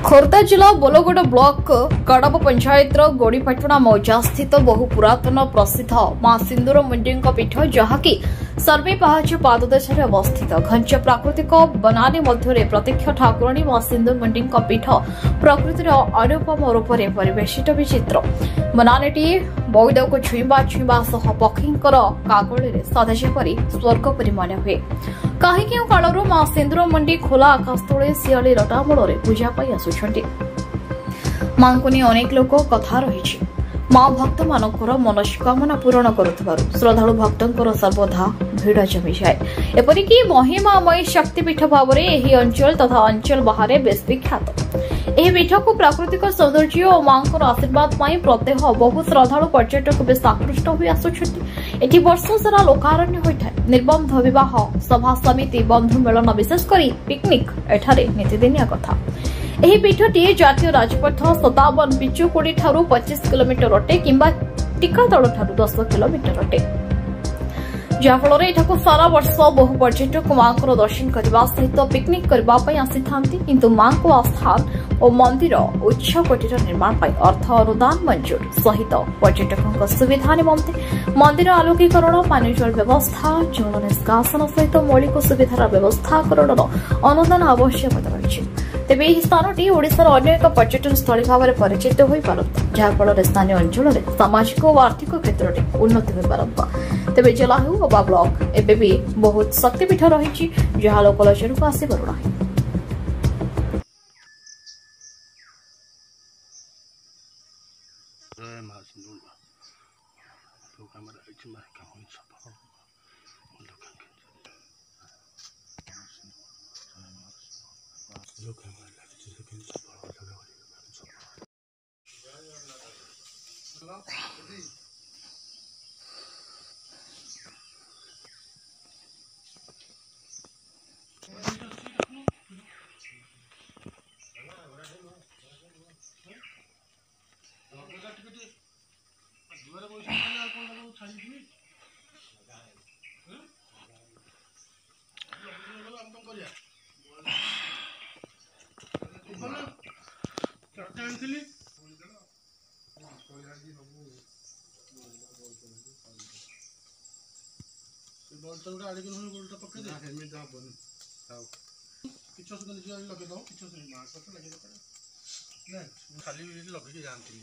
खोर्धा जिला बोलगोड़ ब्लॉक कड़ब पंचायत गोड़ीपाटना मौजा स्थित बहु पुरातन प्रसिद्ध मां सिंदूर मुंडी पीठ जहाँकि सर्वे पहाच पाददेशରେ अवस्थित घंच प्राकृतिक बनानी मध्य प्रत्यक्ष ठाकुराणी मां सिंदूर मुंडी पीठ प्रकृतिर अनुपम रूप से परिवेशित विचित्र बनानीटी बौद को छुईवा छुईवा सह पक्षींकर कागल सदाजेपरी स्वर्गपरी मन हुए कहीं कालू मां सिंदूर मुंडी खोला आकाश तले शियाली रटामूल पूजा आसुंट मां को नहीं अनेक लोक कथा रही मां भक्त मानकर मनस्कामना पूरण करुथिबारु श्रद्धालु भक्तंकर सर्वदा भिड़ जमी जाए एपरिक महिमामयी शक्तिपीठ भाव में यह अंचल तथा अंचल बाहर बेस विख्यात यह पीठ को प्राकृतिक सौंदर्य और मां आशीर्वाद प्रत्यह बहु श्रद्धालु पर्यटक बेस आकृष्ट हो आसुंट वर्ष सारा लोकारण्य होता है निर्बंध विवाह सभा समिति बंधु मेलन विशेषकर पिकनिक एठारे नीतिदिनिया कथा यह पीठटी जातीय राजपथ 57 पिचुकोड़ी ठारू 25 किलोमीटर अटे किंबा टीकातल ठारू 10 किलोमीटर अटे जहाँफल एठाकु सारा वर्ष बहु पर्यटक मां दर्शन करने सहित पिकनिक करने आसी था किंतु मां को आस्थान और मंदिर उच्च कोटीर निर्माण अर्थ अनुदान मंजूर सहित पर्यटकों सुविधा निमंते मंदिर आलोकीकरण पानी जल व्यवस्था जल निष्कासन सहित मौलिक सुविधार व्यवस्थाकरण अनुदान आवश्यकता रही तेबे यह स्थानटी ओडिशार अन्य एक पर्यटन स्थली भाव में परिचित हो पारता जहाँफल स्थानीय अंचल सामाजिक और आर्थिक क्षेत्र में उन्नति हो पारता तेबे जिला हो बा ब्लॉक एबे भी बहुत शक्तिपीठ रही जहाँ लोकलोचन को आसी पारुना खाली लगे जानती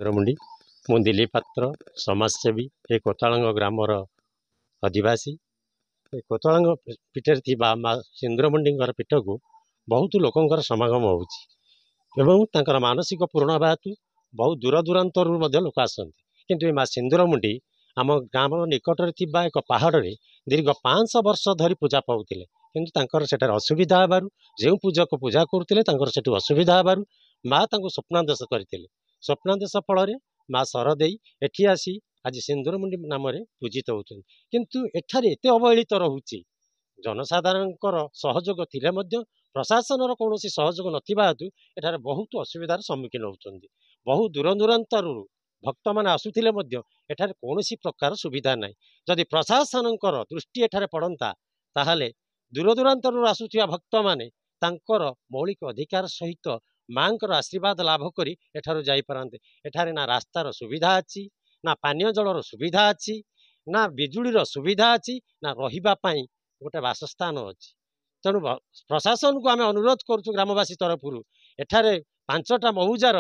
मुंडी मु दिलीप पात्र समाजसेवी ए कोतालंग ग्रामर आदिवासी कोतालंग पीठर थी माँ सिंदूर मुंडी पीठ को बहुत लोकंर समागम होची मानसिक पूर्ण हेतु बहु दूर दूरांतर लोक आसती किंतु माँ सिंदूरमुंडी आम ग्राम निकटर थिबा एक पहाड़ रे दीर्घ 500 वर्ष धरी पूजा पाउतिले किंतु तांकर सेठार असुविधा हबारु जो पूजक पूजा करुले सेठी असुविधा हबारु माँ तांको स्वप्नादेश करथिले स्वप्नादेश फल माँ सरदेई एठी आसी आज सिंदूरमुंडी नाम पूजित होउछन किंतु एठारे एते अवहेलित रहुची जनसाधारण सहयोग थिले मध्य प्रशासन कौन सहयोग नथिबा हेतु एठारे बहुत असुविधार सम्मुखीन होउछन्ती बहु दूर दूरांतर भक्त मैंने आसुले एठारे कौन प्रकार सुविधा ना जदि प्रशासन दृष्टि एठारे पड़ता ताहले दूर दूरांतर आसुथिबा भक्त माने तांकर मौलिक अधिकार सहित माँ आशीर्वाद लाभ करी एठारो जाई पारंते एठारे ना रास्तार सुविधा अच्छी ना पानीय जलर सुविधा अच्छी ना बिजुलीर सुविधा अच्छी ना रहिबा पई गोटे बासस्थान अच्छी तेणु प्रशासन को आम अनुरोध करुँ ग्रामवासी तरफ एठारे 5टा महुजार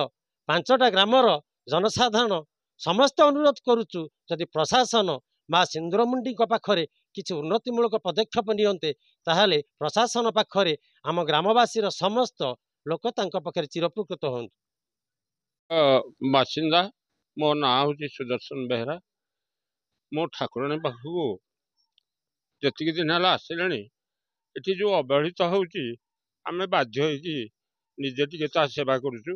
5टा ग्रामर जनसाधारण समस्त अनुरोध करुचु जदि प्रशासन माँ सिंदूरमुंडी पाखरे किसी उन्नतिमूलक पदक्षेप नियंते ताहले प्रशासन पाखरे आम ग्रामवासी समस्त लोक पाखे चिरपकृत हूँ। बासिंदा मो ना हूँ सुदर्शन बेहरा मो ठाकुराणी पाखु जी दिन है आसिले ये जो अवहेलित होमें बाध्य निजे टी सेवा करुचु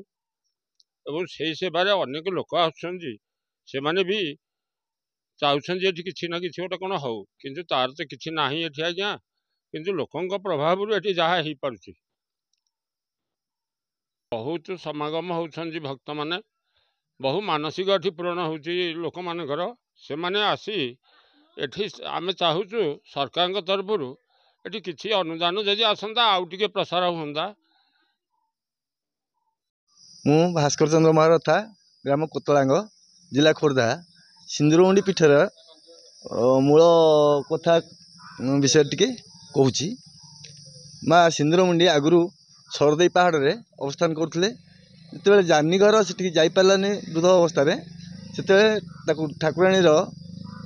एवं से सेवार अनेक लोक आसने भी चाहते ये किसी ना कि गोटे कौन हो कि तार तो किसी ना ये आज्ञा किंतु लोकों प्रभाव ये जहाँ हो पार्टी बहुत समागम होती भक्त माने बहु मानसिक ये पूरण हो लोक मानकर से माने आसी एठी आमे चाहूचु सरकार तरफ ये किसी अनुदान जदि आसंता आउ टिके प्रसार होंदा। मु भास्कर चंद्र महारथा ग्राम कोतलांग जिला खोर्धा सिंदूरमुंडी पीठर मूल कथा विषय टिके कहूची। माँ सिंदूरमुंडी आगुरु सरदेई पहाड़ रे अवस्थान करथिले जेतेबेले जानीगर सेठी जाई पारलानी वृद्ध अवस्था रे सेते ठाकुराणी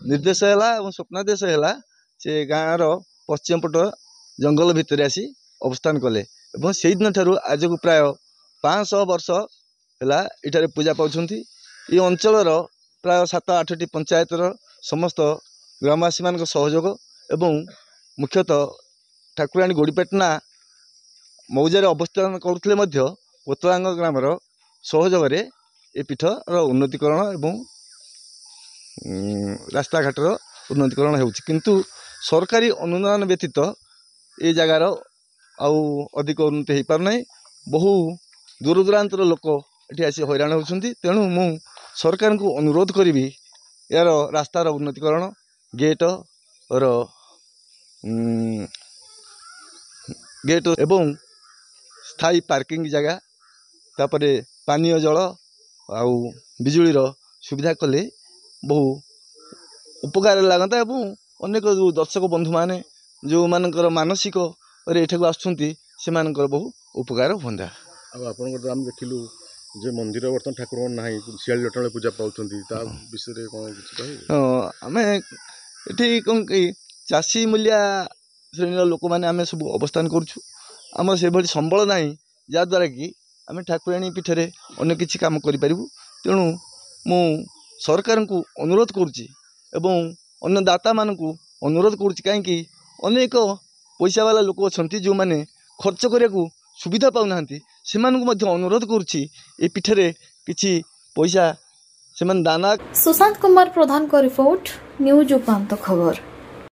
निर्देश हैला और स्वप्नादेश हैला से गाँव रो पश्चिम पट जंगल भितर आसी अवस्थान कले और से दिन ठारू आज को प्राय 500 वर्ष है इठारे पूजा पाउछंती। ये अंचल प्राय 7-8टी पंचायतर समस्त ग्रामवासी मान सहयोग एवं मुख्यतः ठाकुराणी गोड़ीपेटना मौजार अवस्थान करुले कोतलांग ग्रामर सहयोग ए पीठर उन्नतिकरण एवं रास्ता घाटर उन्नतिकरण हो किंतु सरकारी अनुदान व्यतीत ये जगार आउ अधिक उन्नति हो पारना बहु दूर दूरांतर लोक ये आसी हैरान होती तेणु मु सरकार को अनुरोध करी यार रास्तार उन्नतिकरण गेट गेट एवं स्थायी पार्किंग जगह तापरे पानीय जल आउ बिजुलीर सुविधा कले बहु उपकार लगता एवं अनेक जो दर्शक बंधु माने जो मानकर मानसिक एठाक आसुंती से बहु उपकार होंदा। आप ग्राम देखिलु जे मंदिर बर्तन ठाकुर ना शियाली जटाणी पूजा पाँच विषय कौन आम ये कौन कि चाषी मूलिया श्रेणी लोक मैंने आम सब अवस्थान करुँ आम से भाई संबल ना जहाद्वारा कि आम ठाकुराणी पीठे अन्न किसी कम करूँ तेणु मु सरकार को अनुरोध करुच्ची एवं अन्य दाता मान अनुरोध करुच्ची कहीं अनेक पैसा वाला लोक अच्छा जो मैंने खर्च करने को सुविधा पाऊना से अनुरोध करुच्ची ए पीठे किसी पैसा से दाना। सुशांत कुमार प्रधान को रिपोर्ट न्यूज उपांत खबर।